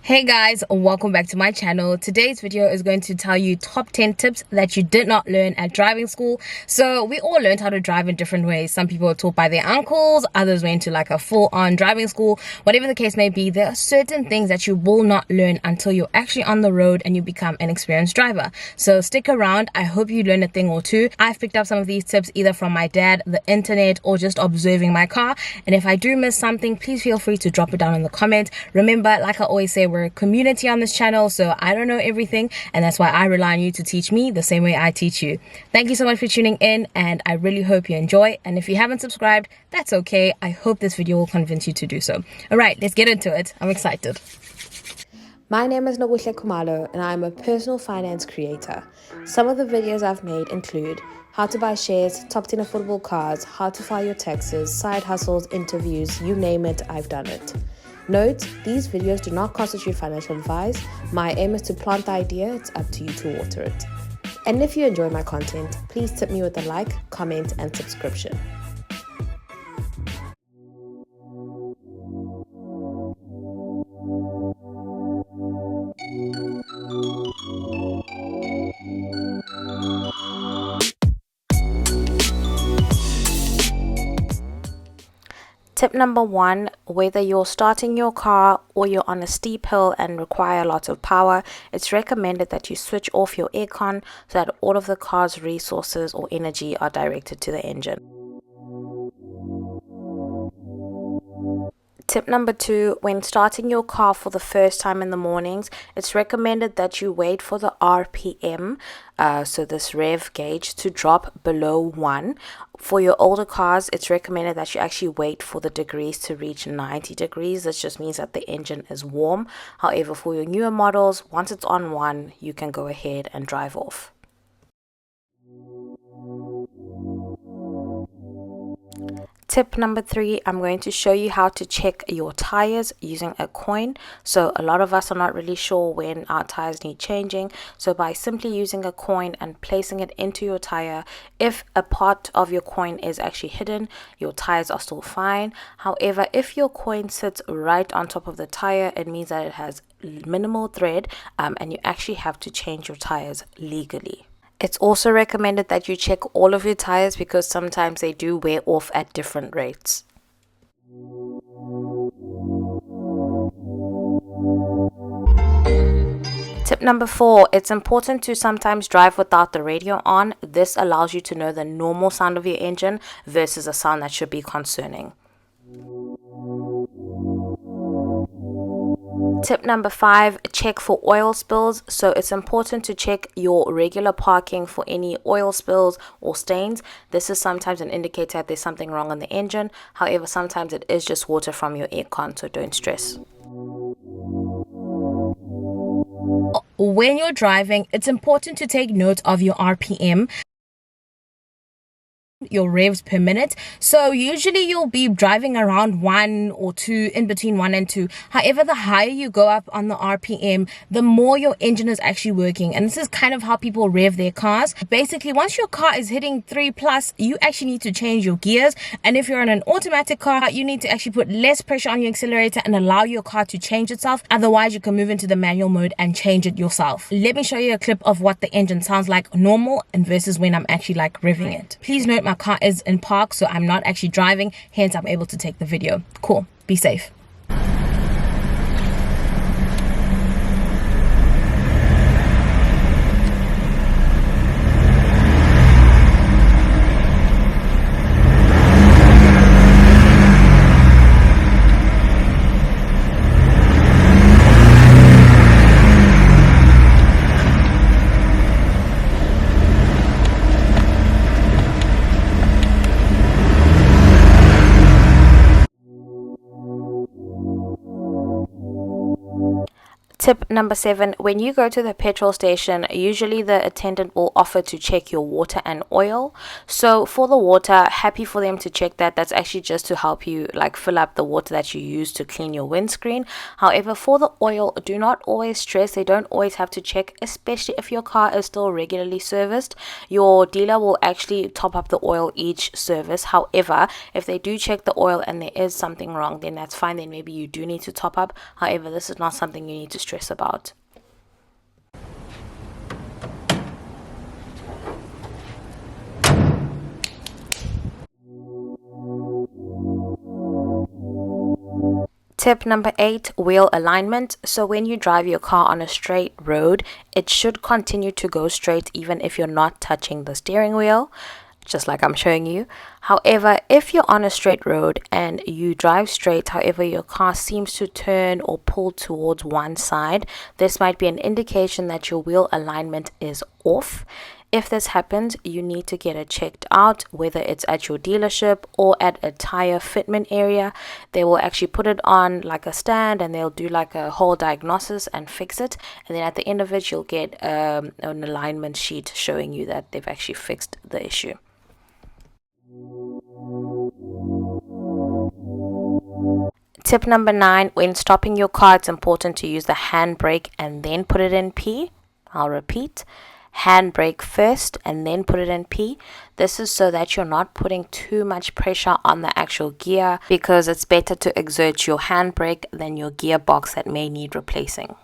Hey guys, welcome back to my channel. Today's video is going to tell you top 10 tips that you did not learn at driving school. So we all learned how to drive in different ways. Some people were taught by their uncles, others went to like a full-on driving school. Whatever the case may be, there are certain things that you will not learn until you're actually on the road and you become an experienced driver. So stick around. I hope you learn a thing or two. I've picked up some of these tips either from my dad, the internet, or just observing my car. And if I do miss something, please feel free to drop it down in the comments. Remember, like I always say, we're a community on this channel, so I don't know everything, and that's why I rely on you to teach me the same way I teach you. Thank you so much for tuning in, and I really hope you enjoy. And if you haven't subscribed, that's okay. I hope this video will convince you to do so. All right, let's get into it. I'm excited. My name is Nokuhle, and I'm a personal finance creator. Some of the videos I've made include how to buy shares, top 10 affordable cars, how to file your taxes, side hustles, interviews, you name it, I've done it. Note, these videos do not constitute financial advice. My aim is to plant the idea, it's up to you to water it. And if you enjoy my content, please tip me with a like, comment, and subscription. Tip number 1, whether you're starting your car or you're on a steep hill and require a lot of power, it's recommended that you switch off your aircon so that all of the car's resources or energy are directed to the engine. Tip number 2, when starting your car for the first time in the mornings, it's recommended that you wait for the RPM, so this rev gauge, to drop below 1. For your older cars, it's recommended that you actually wait for the degrees to reach 90 degrees. This just means that the engine is warm. However, for your newer models, once it's on 1, you can go ahead and drive off. Tip number 3, I'm going to show you how to check your tires using a coin. So a lot of us are not really sure when our tires need changing. So by simply using a coin and placing it into your tire, if a part of your coin is actually hidden, your tires are still fine. However, if your coin sits right on top of the tire, it means that it has minimal tread, and you actually have to change your tires legally. It's also recommended that you check all of your tires because sometimes they do wear off at different rates. Tip number 4, it's important to sometimes drive without the radio on. This allows you to know the normal sound of your engine versus a sound that should be concerning. Tip number 5, check for oil spills. So it's important to check your regular parking for any oil spills or stains. This is sometimes an indicator that there's something wrong on the engine. However, sometimes it is just water from your aircon, so don't stress. When you're driving, it's important to take note of your RPM, your revs per minute. So usually you'll be driving around 1 or 2, in between 1 and 2. However, the higher you go up on the RPM, the more your engine is actually working. And this is kind of how people rev their cars. Basically, once your car is hitting 3+, you actually need to change your gears. And if you're in an automatic car, you need to actually put less pressure on your accelerator and allow your car to change itself. Otherwise, you can move into the manual mode and change it yourself. Let me show you a clip of what the engine sounds like normal and versus when I'm actually like revving it. Please note, my car is in park, so I'm not actually driving, hence I'm able to take the video. Cool. Be safe. Tip number 7, when you go to the petrol station, usually the attendant will offer to check your water and oil. So for the water, happy for them to check that. That's actually just to help you like fill up the water that you use to clean your windscreen. However, for the oil, do not always stress. They don't always have to check, especially if your car is still regularly serviced. Your dealer will actually top up the oil each service. However, if they do check the oil and there is something wrong, then that's fine. Then maybe you do need to top up. However, this is not something you need to stress about. Tip number 8, wheel alignment. So when you drive your car on a straight road, it should continue to go straight even if you're not touching the steering wheel, just like I'm showing you. However, if you're on a straight road and you drive straight, however your car seems to turn or pull towards one side, this might be an indication that your wheel alignment is off. If this happens, you need to get it checked out, whether it's at your dealership or at a tire fitment area. They will actually put it on like a stand and they'll do like a whole diagnosis and fix it. And then at the end of it, you'll get an alignment sheet showing you that they've actually fixed the issue. Tip number 9, when stopping your car, it's important to use the handbrake and then put it in P. I'll repeat. Handbrake first and then put it in P. This is so that you're not putting too much pressure on the actual gear, because it's better to exert your handbrake than your gearbox that may need replacing.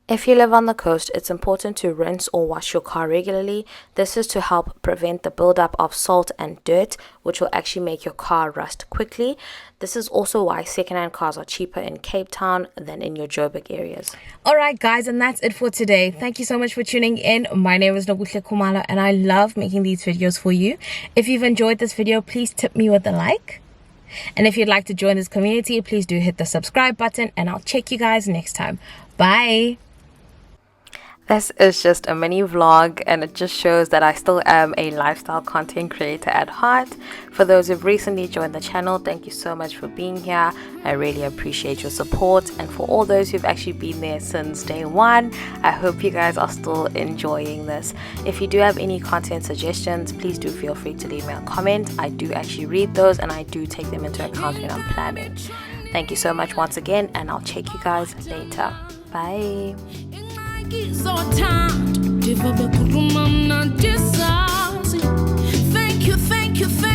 If you live on the coast, it's important to rinse or wash your car regularly. This is to help prevent the buildup of salt and dirt, which will actually make your car rust quickly. This is also why secondhand cars are cheaper in Cape Town than in your Joburg areas. Alright guys, and that's it for today. Thank you so much for tuning in. My name is Nokuhle and I love making these videos for you. If you've enjoyed this video, please tip me with a like. And if you'd like to join this community, please do hit the subscribe button, and I'll check you guys next time. Bye! This is just a mini vlog, and it just shows that I still am a lifestyle content creator at heart. For those who've recently joined the channel, thank you so much for being here. I really appreciate your support. And for all those who've actually been there since day one, I hope you guys are still enjoying this. If you do have any content suggestions, please do feel free to leave me a comment. I do actually read those and I do take them into account when I'm planning. Thank you so much once again, and I'll check you guys later. Bye. Thank you.